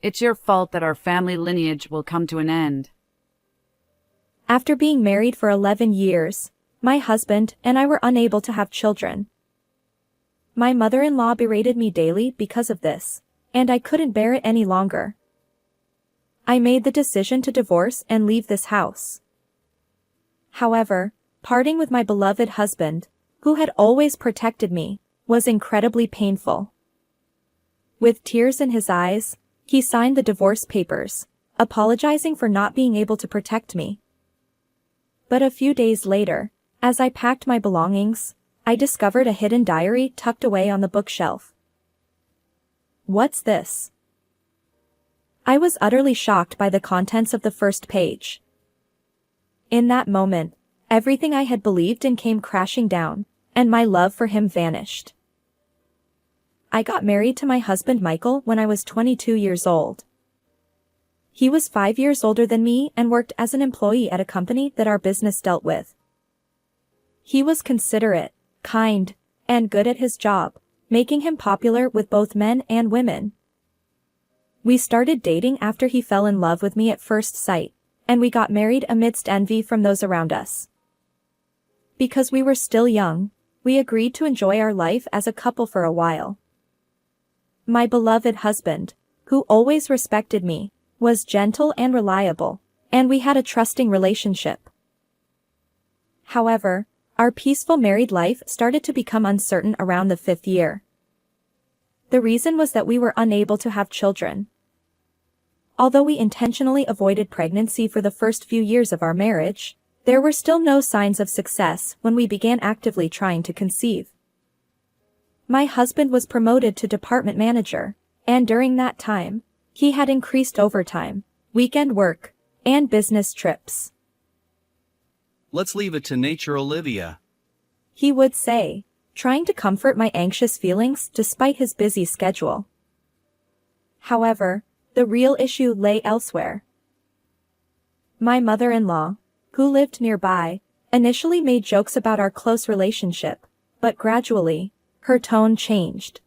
It's your fault that our family lineage will come to an end. After being married for 11 years, my husband and I were unable to have children. My mother-in-law berated me daily because of this, and I couldn't bear it any longer. I made the decision to divorce and leave this house. However, parting with my beloved husband, who had always protected me, was incredibly painful. With tears in his eyes, he signed the divorce papers, apologizing for not being able to protect me. But a few days later, as I packed my belongings, I discovered a hidden diary tucked away on the bookshelf. What's this? I was utterly shocked by the contents of the first page. In that moment, everything I had believed in came crashing down, and my love for him vanished. I got married to my husband Michael when I was 22 years old. He was 5 years older than me and worked as an employee at a company that our business dealt with. He was considerate, kind, and good at his job, making him popular with both men and women. We started dating after he fell in love with me at first sight, and we got married amidst envy from those around us. Because we were still young, we agreed to enjoy our life as a couple for a while. My beloved husband, who always respected me, was gentle and reliable, and we had a trusting relationship. However, our peaceful married life started to become uncertain around the 5th year. The reason was that we were unable to have children. Although we intentionally avoided pregnancy for the first few years of our marriage, there were still no signs of success when we began actively trying to conceive. My husband was promoted to department manager, and during that time, he had increased overtime, weekend work, and business trips. Let's leave it to nature, Olivia, he would say, trying to comfort my anxious feelings despite his busy schedule. However, the real issue lay elsewhere. My mother-in-law, who lived nearby, initially made jokes about our close relationship, but gradually, her tone changed.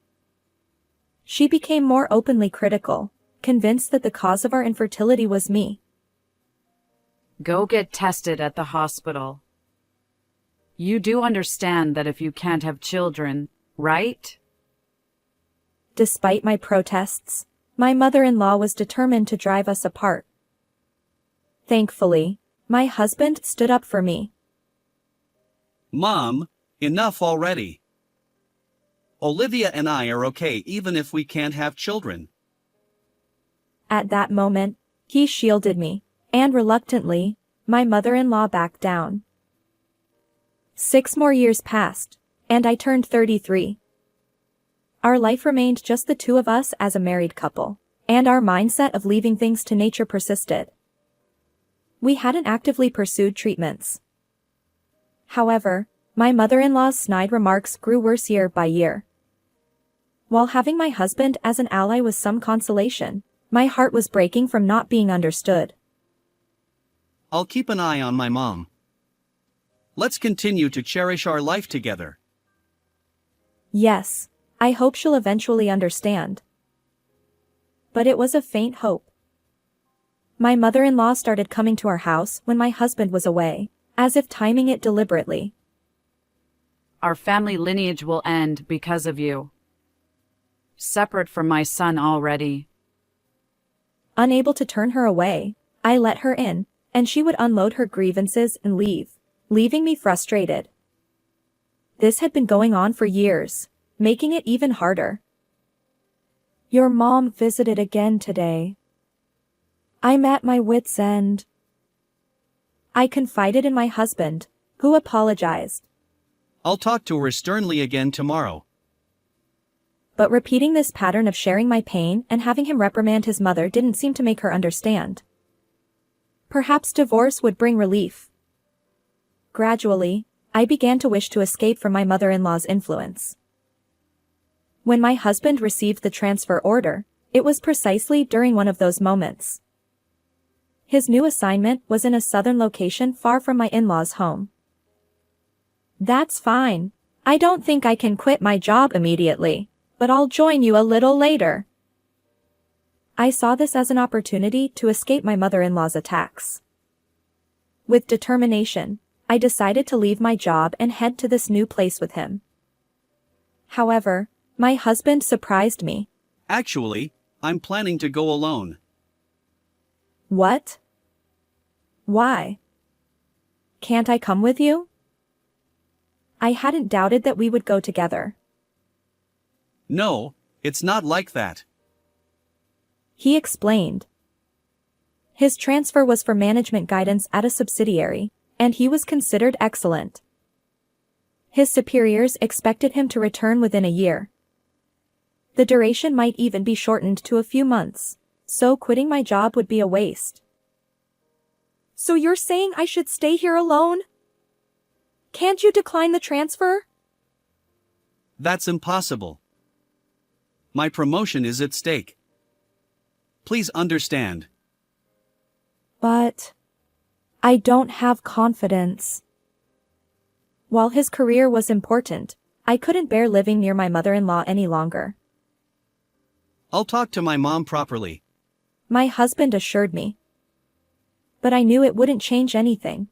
She became more openly critical, convinced that the cause of our infertility was me. Go get tested at the hospital. You do understand that if you can't have children, right? Despite my protests, my mother-in-law was determined to drive us apart. Thankfully, my husband stood up for me. Mom, enough already. Olivia and I are okay even if we can't have children. At that moment, he shielded me, and reluctantly, my mother-in-law backed down. 6 more years passed, and I turned 33. Our life remained just the two of us as a married couple, and our mindset of leaving things to nature persisted. We hadn't actively pursued treatments. However, my mother-in-law's snide remarks grew worse year by year. While having my husband as an ally was some consolation, my heart was breaking from not being understood. I'll keep an eye on my mom. Let's continue to cherish our life together. Yes, I hope she'll eventually understand. But it was a faint hope. My mother-in-law started coming to our house when my husband was away, as if timing it deliberately. Our family lineage will end because of you. Separate from my son already. Unable to turn her away, I let her in, and she would unload her grievances and leave, leaving me frustrated. This had been going on for years, making it even harder. Your mom visited again today. I'm at my wit's end. I confided in my husband, who apologized. I'll talk to her sternly again tomorrow. But repeating this pattern of sharing my pain and having him reprimand his mother didn't seem to make her understand. Perhaps divorce would bring relief. Gradually, I began to wish to escape from my mother-in-law's influence. When my husband received the transfer order, it was precisely during one of those moments. His new assignment was in a southern location far from my in-laws' home. That's fine. I don't think I can quit my job immediately, but I'll join you a little later. I saw this as an opportunity to escape my mother-in-law's attacks. With determination, I decided to leave my job and head to this new place with him. However, my husband surprised me. Actually, I'm planning to go alone. What? Why? Can't I come with you? I hadn't doubted that we would go together. No, it's not like that. He explained. His transfer was for management guidance at a subsidiary, and he was considered excellent. His superiors expected him to return within a year. The duration might even be shortened to a few months, so quitting my job would be a waste. So you're saying I should stay here alone? Can't you decline the transfer? That's impossible. My promotion is at stake. Please understand. But I don't have confidence. While his career was important, I couldn't bear living near my mother-in-law any longer. I'll talk to my mom properly. My husband assured me. But I knew it wouldn't change anything.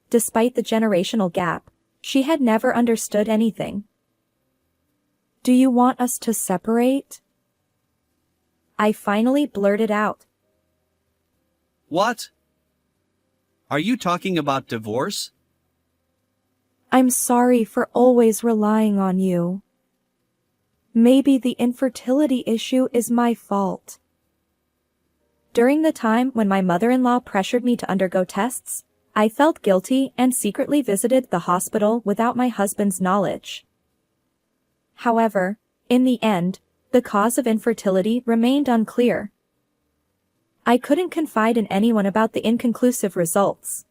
Despite the generational gap, she had never understood anything. Do you want us to separate? I finally blurted out. What? Are you talking about divorce? I'm sorry for always relying on you. Maybe the infertility issue is my fault. During the time when my mother-in-law pressured me to undergo tests, I felt guilty and secretly visited the hospital without my husband's knowledge. However, in the end, the cause of infertility remained unclear. I couldn't confide in anyone about the inconclusive results.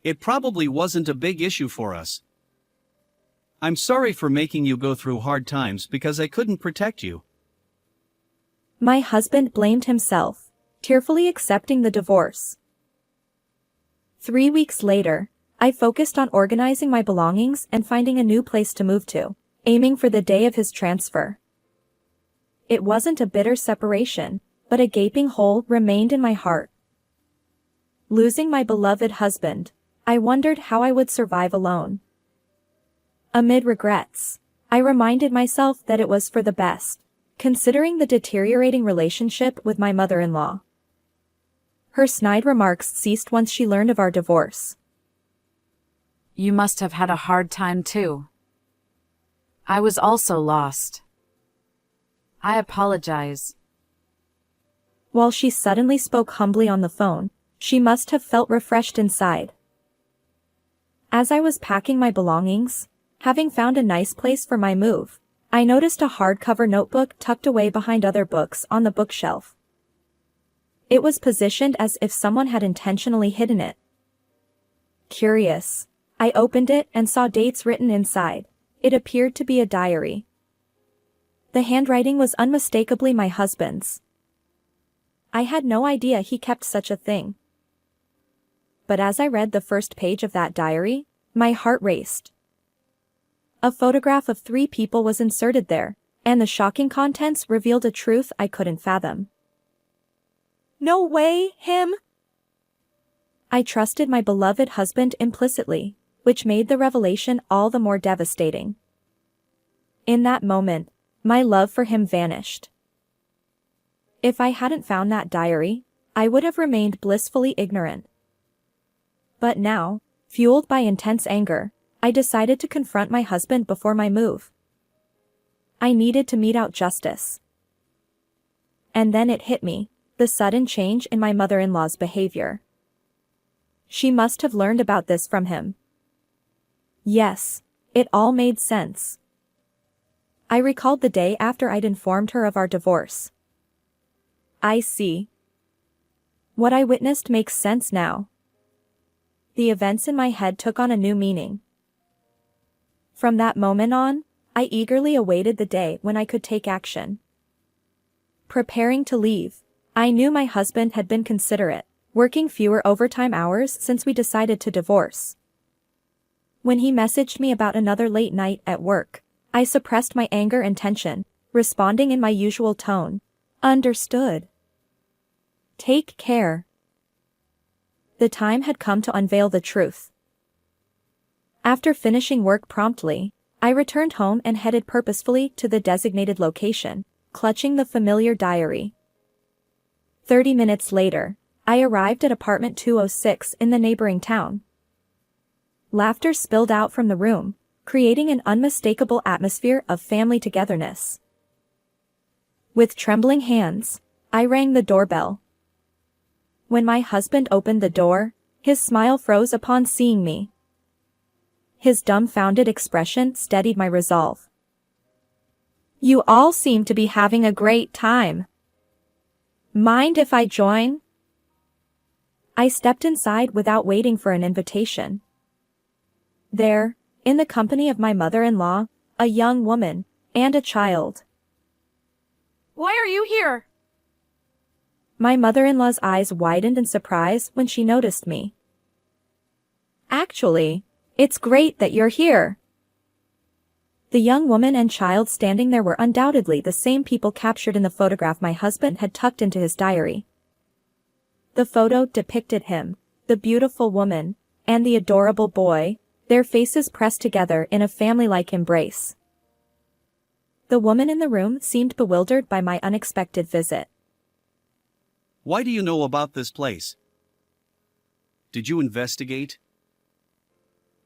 It probably wasn't a big issue for us. I'm sorry for making you go through hard times because I couldn't protect you. My husband blamed himself, tearfully accepting the divorce. 3 weeks later, I focused on organizing my belongings and finding a new place to move to, aiming for the day of his transfer. It wasn't a bitter separation, but a gaping hole remained in my heart. Losing my beloved husband, I wondered how I would survive alone. Amid regrets, I reminded myself that it was for the best, considering the deteriorating relationship with my mother-in-law. Her snide remarks ceased once she learned of our divorce. You must have had a hard time too. I was also lost. I apologize. While she suddenly spoke humbly on the phone, she must have felt refreshed inside. As I was packing my belongings, having found a nice place for my move, I noticed a hardcover notebook tucked away behind other books on the bookshelf. It was positioned as if someone had intentionally hidden it. Curious, I opened it and saw dates written inside. It appeared to be a diary. The handwriting was unmistakably my husband's. I had no idea he kept such a thing. But as I read the first page of that diary, my heart raced. A photograph of 3 people was inserted there, and the shocking contents revealed a truth I couldn't fathom. No way, him! I trusted my beloved husband implicitly, which made the revelation all the more devastating. In that moment, my love for him vanished. If I hadn't found that diary, I would have remained blissfully ignorant. But now, fueled by intense anger, I decided to confront my husband before my move. I needed to mete out justice. And then it hit me, the sudden change in my mother-in-law's behavior. She must have learned about this from him. Yes, it all made sense. I recalled the day after I'd informed her of our divorce. I see. What I witnessed makes sense now. The events in my head took on a new meaning. From that moment on, I eagerly awaited the day when I could take action. Preparing to leave, I knew my husband had been considerate, working fewer overtime hours since we decided to divorce. When he messaged me about another late night at work, I suppressed my anger and tension, responding in my usual tone. Understood. Take care. The time had come to unveil the truth. After finishing work promptly, I returned home and headed purposefully to the designated location, clutching the familiar diary. 30 minutes later, I arrived at apartment 206 in the neighboring town. Laughter spilled out from the room, creating an unmistakable atmosphere of family togetherness. With trembling hands, I rang the doorbell. When my husband opened the door, his smile froze upon seeing me. His dumbfounded expression steadied my resolve. "You all seem to be having a great time. Mind if I join?" I stepped inside without waiting for an invitation. There, in the company of my mother-in-law, a young woman, and a child. Why are you here? My mother-in-law's eyes widened in surprise when she noticed me. "Actually, it's great that you're here." The young woman and child standing there were undoubtedly the same people captured in the photograph my husband had tucked into his diary. The photo depicted him, the beautiful woman, and the adorable boy, their faces pressed together in a family-like embrace. The woman in the room seemed bewildered by my unexpected visit. Why do you know about this place? Did you investigate?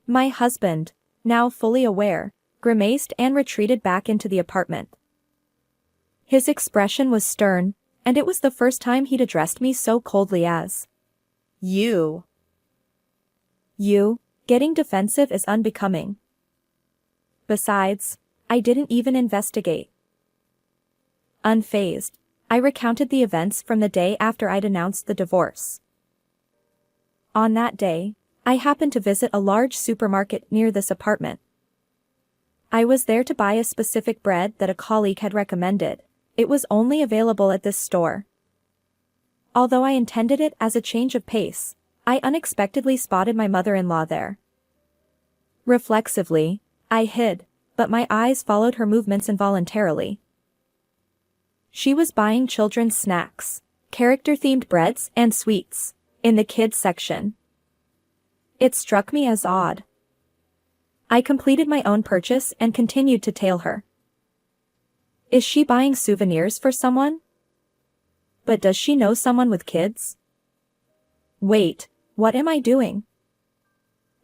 My husband, now fully aware, grimaced and retreated back into the apartment. His expression was stern, and it was the first time he'd addressed me so coldly as "you." Getting defensive is unbecoming. Besides, I didn't even investigate. Unfazed, I recounted the events from the day after I'd announced the divorce. On that day, I happened to visit a large supermarket near this apartment. I was there to buy a specific bread that a colleague had recommended. It was only available at this store. Although I intended it as a change of pace, I unexpectedly spotted my mother-in-law there. Reflexively, I hid, but my eyes followed her movements involuntarily. She was buying children's snacks, character-themed breads and sweets, in the kids section. It struck me as odd. I completed my own purchase and continued to tail her. Is she buying souvenirs for someone? But does she know someone with kids? Wait, what am I doing?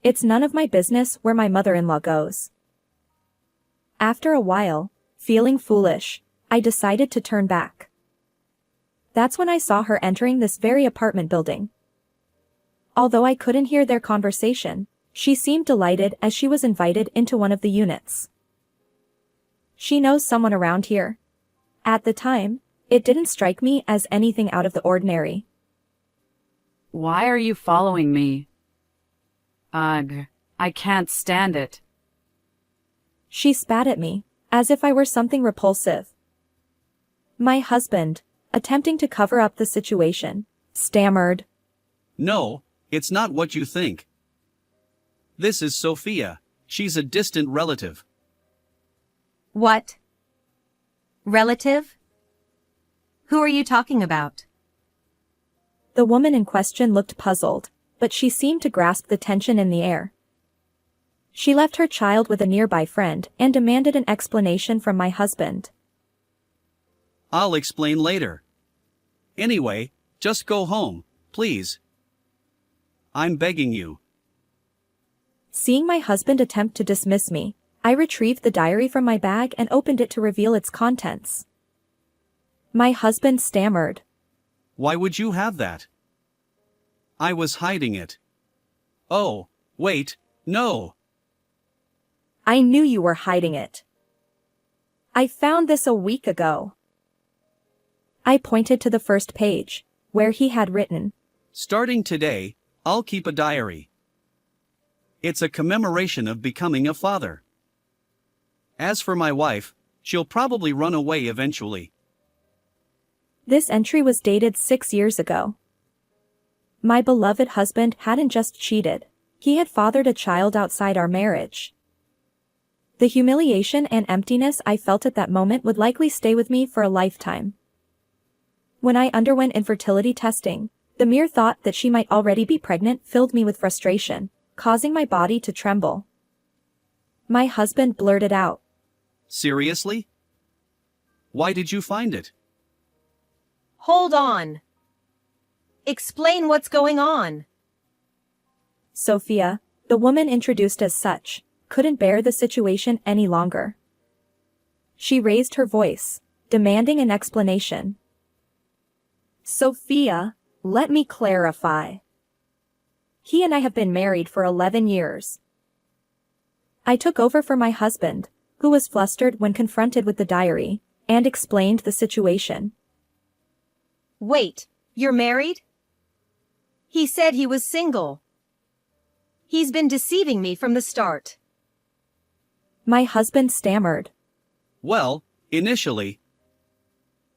It's none of my business where my mother-in-law goes. After a while, feeling foolish, I decided to turn back. That's when I saw her entering this very apartment building. Although I couldn't hear their conversation, she seemed delighted as she was invited into one of the units. She knows someone around here. At the time, it didn't strike me as anything out of the ordinary. Why are you following me? Ugh, I can't stand it. She spat at me, as if I were something repulsive. My husband, attempting to cover up the situation, stammered. No, it's not what you think. This is Sophia. She's a distant relative. What? Relative? Who are you talking about? The woman in question looked puzzled, but she seemed to grasp the tension in the air. She left her child with a nearby friend and demanded an explanation from my husband. I'll explain later. Anyway, just go home, please. I'm begging you. Seeing my husband attempt to dismiss me, I retrieved the diary from my bag and opened it to reveal its contents. My husband stammered. Why would you have that? I was hiding it. Oh, wait, no. I knew you were hiding it. I found this a week ago. I pointed to the first page, where he had written, Starting today, I'll keep a diary. It's a commemoration of becoming a father. As for my wife, she'll probably run away eventually. This entry was dated 6 years ago. My beloved husband hadn't just cheated, he had fathered a child outside our marriage. The humiliation and emptiness I felt at that moment would likely stay with me for a lifetime. When I underwent infertility testing, the mere thought that she might already be pregnant filled me with frustration, causing my body to tremble. My husband blurted out. Seriously? Why did you find it? Hold on. Explain what's going on. Sophia, the woman introduced as such, couldn't bear the situation any longer. She raised her voice, demanding an explanation. Sophia, let me clarify. He and I have been married for 11 years. I took over for my husband, who was flustered when confronted with the diary, and explained the situation. Wait, you're married? He said he was single. He's been deceiving me from the start. My husband stammered. Well, initially.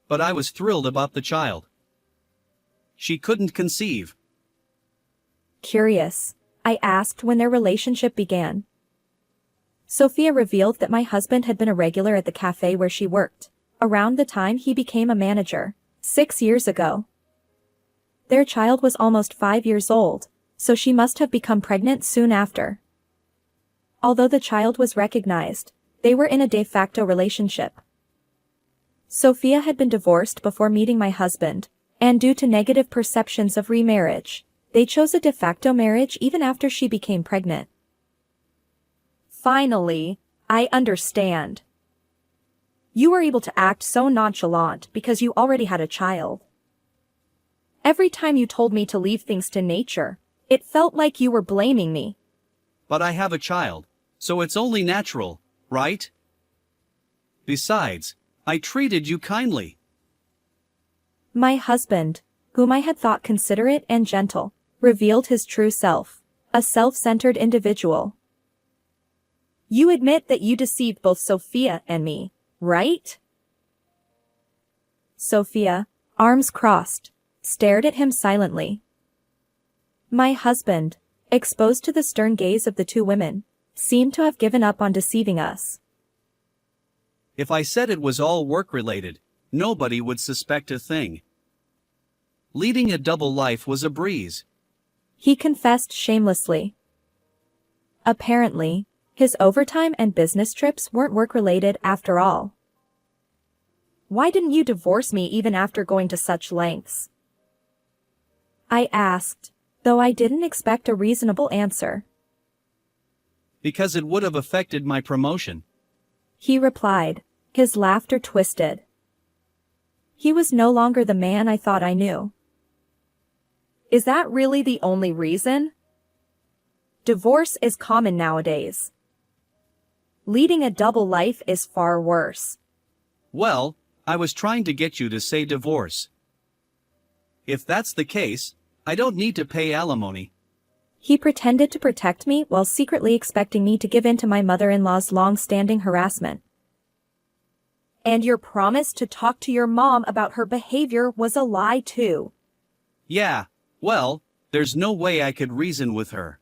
But I was thrilled about the child. She couldn't conceive. Curious, I asked when their relationship began. Sophia revealed that my husband had been a regular at the cafe where she worked, around the time he became a manager, 6 years ago. Their child was almost 5 years old, so she must have become pregnant soon after. Although the child was recognized, they were in a de facto relationship. Sophia had been divorced before meeting my husband, and due to negative perceptions of remarriage, they chose a de facto marriage even after she became pregnant. Finally, I understand. You were able to act so nonchalant because you already had a child. Every time you told me to leave things to nature, it felt like you were blaming me. But I have a child, so it's only natural, right? Besides, I treated you kindly. My husband, whom I had thought considerate and gentle, revealed his true self, a self-centered individual. You admit that you deceived both Sophia and me, right? Sophia, arms crossed, stared at him silently. My husband, exposed to the stern gaze of the two women, seemed to have given up on deceiving us. If I said it was all work-related, nobody would suspect a thing. Leading a double life was a breeze. He confessed shamelessly. Apparently, his overtime and business trips weren't work-related after all. Why didn't you divorce me even after going to such lengths? I asked, though I didn't expect a reasonable answer. Because it would have affected my promotion. He replied, his laughter twisted. He was no longer the man I thought I knew. Is that really the only reason? Divorce is common nowadays. Leading a double life is far worse. Well, I was trying to get you to say divorce. If that's the case, I don't need to pay alimony. He pretended to protect me while secretly expecting me to give in to my mother-in-law's long-standing harassment. And your promise to talk to your mom about her behavior was a lie too. Yeah, well, there's no way I could reason with her.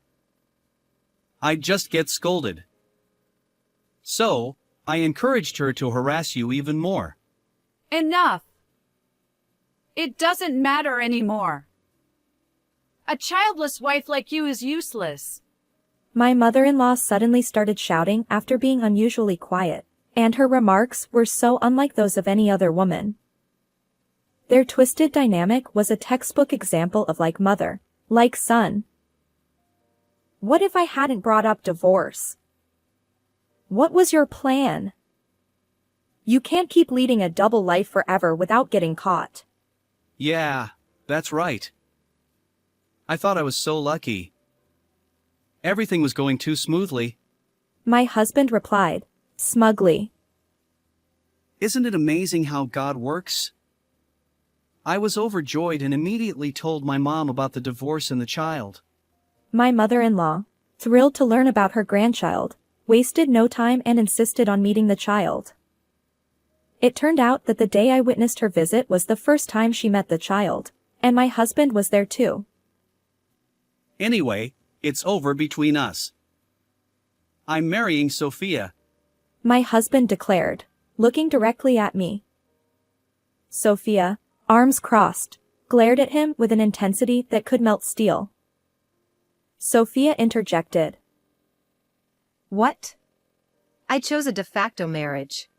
I'd just get scolded. So, I encouraged her to harass you even more. Enough. It doesn't matter anymore. A childless wife like you is useless. My mother-in-law suddenly started shouting after being unusually quiet, and her remarks were so unlike those of any other woman. Their twisted dynamic was a textbook example of like mother, like son. What if I hadn't brought up divorce? What was your plan? You can't keep leading a double life forever without getting caught. Yeah, that's right. I thought I was so lucky. Everything was going too smoothly. My husband replied, smugly. Isn't it amazing how God works? I was overjoyed and immediately told my mom about the divorce and the child. My mother-in-law, thrilled to learn about her grandchild, wasted no time and insisted on meeting the child. It turned out that the day I witnessed her visit was the first time she met the child, and my husband was there too. Anyway, it's over between us. I'm marrying Sophia. My husband declared, looking directly at me. Sophia, arms crossed, glared at him with an intensity that could melt steel. Sophia interjected. What? I chose a de facto marriage.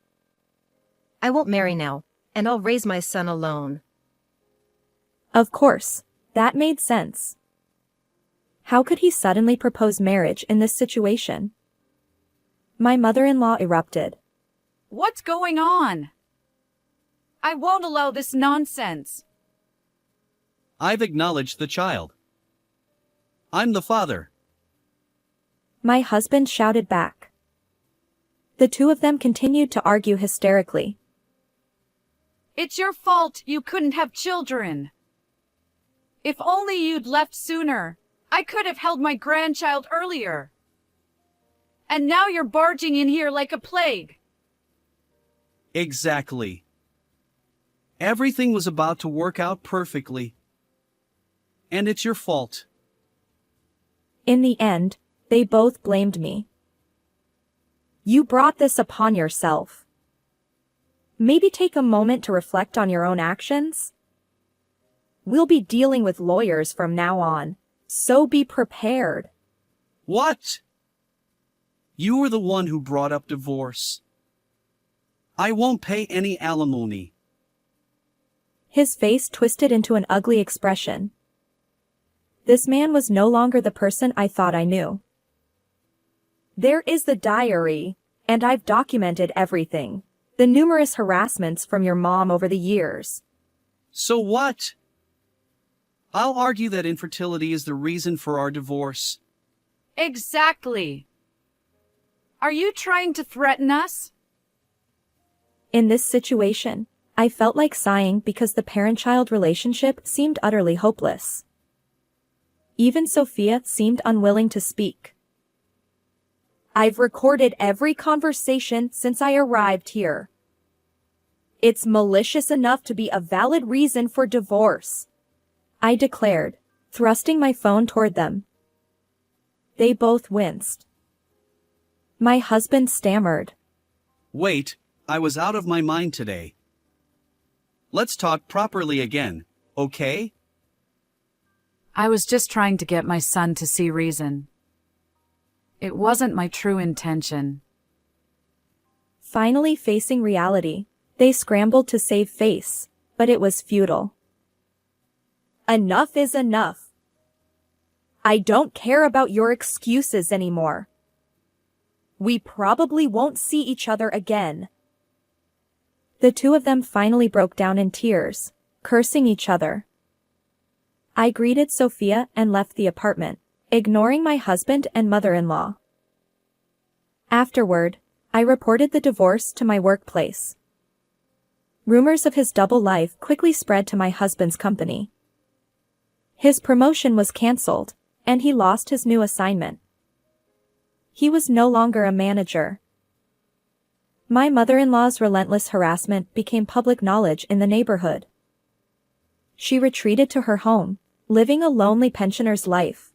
I won't marry now, and I'll raise my son alone. Of course, that made sense. How could he suddenly propose marriage in this situation? My mother-in-law erupted. What's going on? I won't allow this nonsense. I've acknowledged the child. I'm the father. My husband shouted back. The two of them continued to argue hysterically. It's your fault you couldn't have children. If only you'd left sooner, I could have held my grandchild earlier. And now you're barging in here like a plague. Exactly. Everything was about to work out perfectly. And it's your fault. In the end, they both blamed me. You brought this upon yourself. Maybe take a moment to reflect on your own actions. We'll be dealing with lawyers from now on, so be prepared. What? You were the one who brought up divorce. I won't pay any alimony. His face twisted into an ugly expression. This man was no longer the person I thought I knew. There is the diary, and I've documented everything. The numerous harassments from your mom over the years. So what? I'll argue that infertility is the reason for our divorce. Exactly. Are you trying to threaten us? In this situation, I felt like sighing because the parent-child relationship seemed utterly hopeless. Even Sophia seemed unwilling to speak. I've recorded every conversation since I arrived here. It's malicious enough to be a valid reason for divorce, I declared, thrusting my phone toward them. They both winced. My husband stammered. Wait, I was out of my mind today. Let's talk properly again, okay? I was just trying to get my son to see reason. It wasn't my true intention. Finally facing reality, they scrambled to save face, but it was futile. Enough is enough. I don't care about your excuses anymore. We probably won't see each other again. The two of them finally broke down in tears, cursing each other. I greeted Sophia and left the apartment, ignoring my husband and mother-in-law. Afterward, I reported the divorce to my workplace. Rumors of his double life quickly spread to my husband's company. His promotion was cancelled, and he lost his new assignment. He was no longer a manager. My mother-in-law's relentless harassment became public knowledge in the neighborhood. She retreated to her home, living a lonely pensioner's life.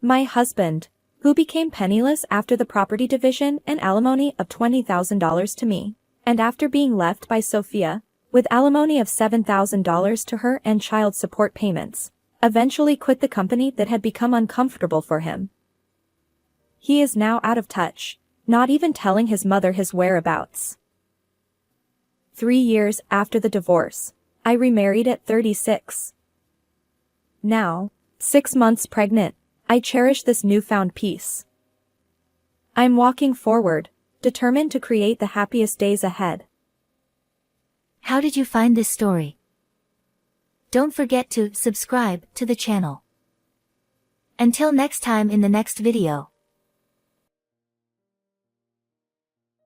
My husband, who became penniless after the property division and alimony of $20,000 to me, and after being left by Sophia, with alimony of $7,000 to her and child support payments, eventually quit the company that had become uncomfortable for him. He is now out of touch, not even telling his mother his whereabouts. 3 years after the divorce, I remarried at 36. Now, 6 months pregnant, I cherish this newfound peace. I'm walking forward, determined to create the happiest days ahead. How did you find this story? Don't forget to subscribe to the channel. Until next time in the next video.